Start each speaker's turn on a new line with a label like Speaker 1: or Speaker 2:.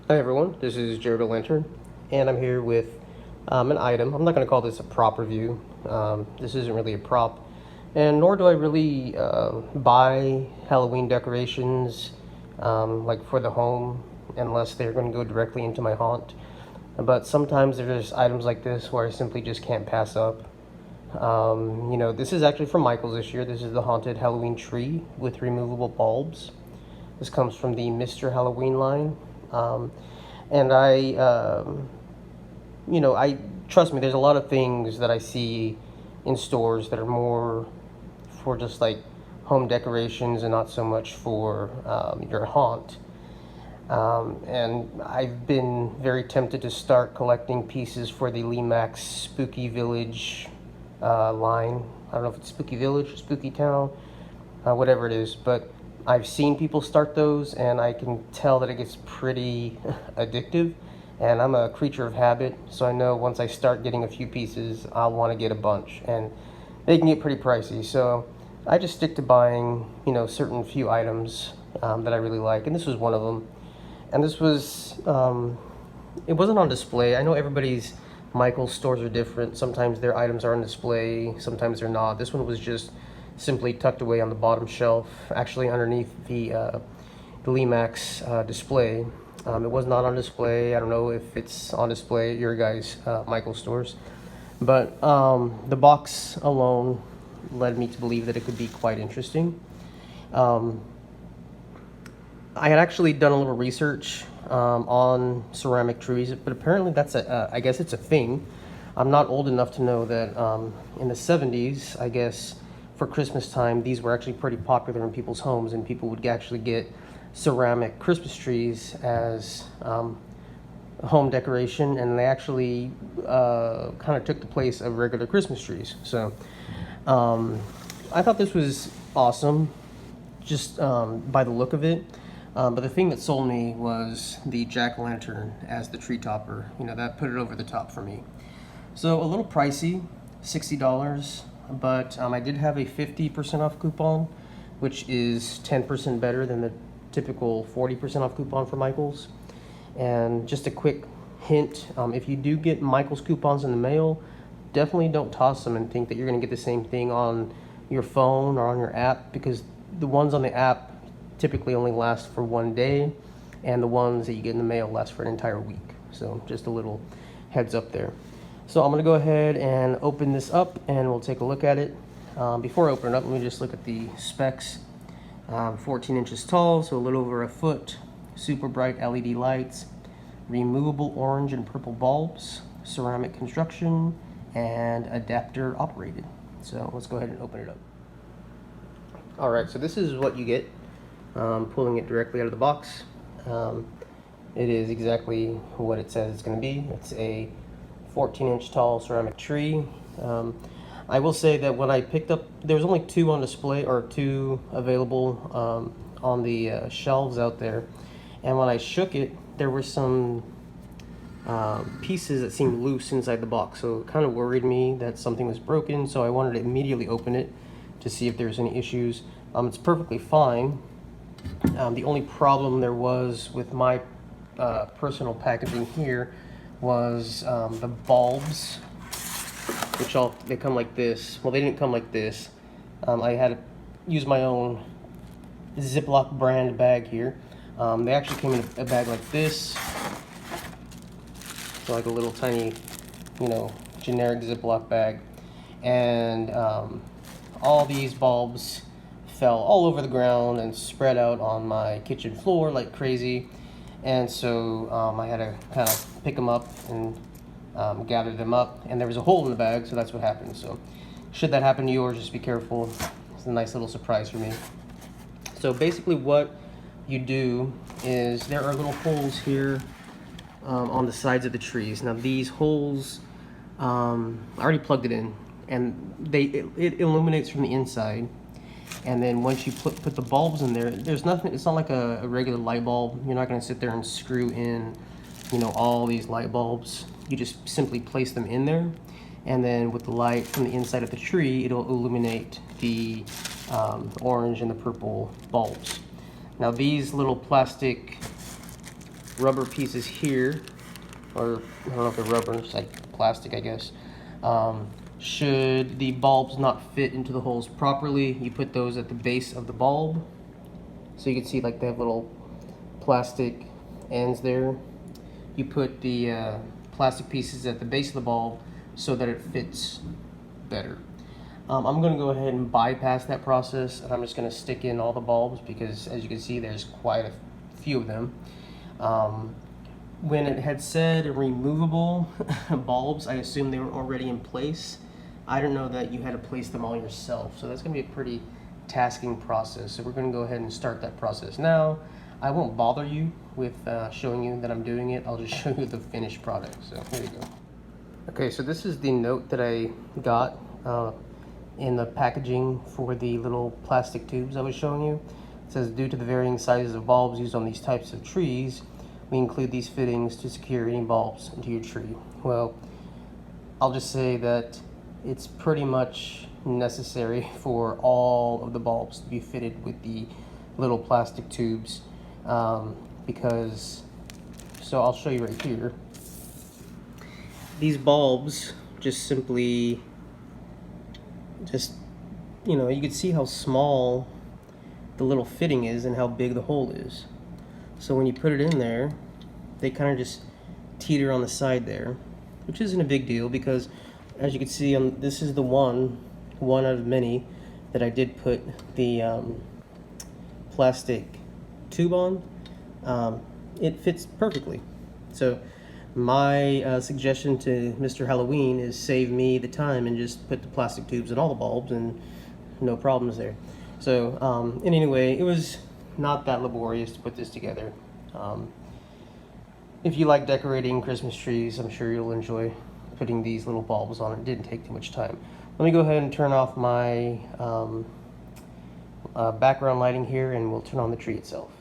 Speaker 1: Hi everyone, this is Jared the Lantern, and I'm here with an item. I'm not going to call this a prop review. This isn't really a prop, and nor do I really buy Halloween decorations like for the home, unless they're going to go directly into my haunt. But sometimes there's items like this where I simply just can't pass up. This is actually from Michael's this year. This is the Haunted Halloween Tree with removable bulbs. This comes from the Mr. Halloween line. And I trust me, there's a lot of things that I see in stores that are more for just like home decorations and not so much for your haunt. And I've been very tempted to start collecting pieces for the Lemax Spooky Village line. I don't know if it's Spooky Village or Spooky Town, whatever it is, but I've seen people start those, and I can tell that it gets pretty addictive. And I'm a creature of habit, so I know once I start getting a few pieces, I'll want to get a bunch, and they can get pretty pricey. So I just stick to buying, certain few items that I really like, and this was one of them. And this was, it wasn't on display. I know everybody's Michael's stores are different. Sometimes their items are on display, sometimes they're not. This one was just simply tucked away on the bottom shelf, actually underneath the Lemax display. It was not on display. I don't know if it's on display at your guys' Michael stores, but the box alone led me to believe that it could be quite interesting. I had actually done a little research on ceramic trees, but apparently I guess it's a thing. I'm not old enough to know that in the 70s, I guess, for Christmas time, these were actually pretty popular in people's homes, and people would actually get ceramic Christmas trees as home decoration, and they actually kind of took the place of regular Christmas trees. So I thought this was awesome, just by the look of it. But the thing that sold me was the jack-o'-lantern as the tree topper. That put it over the top for me. So a little pricey, $60. But I did have a 50% off coupon, which is 10% better than the typical 40% off coupon for Michael's. And just a quick hint, if you do get Michael's coupons in the mail, definitely don't toss them and think that you're going to get the same thing on your phone or on your app, because the ones on the app typically only last for one day, and the ones that you get in the mail last for an entire week. So just a little heads up there. So I'm going to go ahead and open this up, and we'll take a look at it. Before I open it up, let me just look at the specs. 14 inches tall, so a little over a foot. Super bright LED lights. Removable orange and purple bulbs. Ceramic construction. And adapter operated. So let's go ahead and open it up. Alright, so this is what you get. Pulling it directly out of the box. It is exactly what it says it's going to be. It's a 14-inch tall ceramic tree. I will say that when I picked up, there was only two on display, or two available on the shelves out there. And when I shook it, there were some pieces that seemed loose inside the box. So it kind of worried me that something was broken. So I wanted to immediately open it to see if there's any issues. It's perfectly fine. The only problem there was with my personal packaging here was the bulbs, which they come like this. Well, they didn't come like this. I had to use my own Ziploc brand bag here. They actually came in a bag like this, so like a little tiny, generic Ziploc bag, and all these bulbs fell all over the ground and spread out on my kitchen floor like crazy. And so I had to kind of pick them up and gather them up, and there was a hole in the bag, so that's what happened. So should that happen to yours, just be careful. It's a nice little surprise for me. So basically what you do is there are little holes here on the sides of the trees. Now these holes, I already plugged it in, and it illuminates from the inside. And then once you put the bulbs in there, there's nothing, it's not like a regular light bulb. You're not going to sit there and screw in, all these light bulbs. You just simply place them in there, and then with the light from the inside of the tree, it'll illuminate the orange and the purple bulbs. Now these little plastic rubber pieces here, or I don't know if they're rubber, it's like plastic, I guess. Should the bulbs not fit into the holes properly, you put those at the base of the bulb. So you can see like they have little plastic ends there. You put the plastic pieces at the base of the bulb so that it fits better. I'm going to go ahead and bypass that process, and I'm just going to stick in all the bulbs because, as you can see, there's quite a few of them. When it had said removable bulbs, I assumed they were already in place. I didn't know that you had to place them all yourself, so that's going to be a pretty tasking process. So we're going to go ahead and start that process now. I won't bother you with showing you that I'm doing it. I'll just show you the finished product. So here you go. Okay, so this is the note that I got in the packaging for the little plastic tubes I was showing you. It says, due to the varying sizes of bulbs used on these types of trees, we include these fittings to secure any bulbs into your tree. Well, I'll just say that it's pretty much necessary for all of the bulbs to be fitted with the little plastic tubes because, so I'll show you right here. These bulbs just simply, you know, you can see how small the little fitting is and how big the hole is. So when you put it in there, they kind of just teeter on the side there, which isn't a big deal because, as you can see, this is the one out of many that I did put the plastic tube on. It fits perfectly. So my suggestion to Mr. Halloween is save me the time and just put the plastic tubes in all the bulbs and no problems there. So and anyway, it was not that laborious to put this together. If you like decorating Christmas trees, I'm sure you'll enjoy putting these little bulbs on. It didn't take too much time. Let me go ahead and turn off my background lighting here, and we'll turn on the tree itself.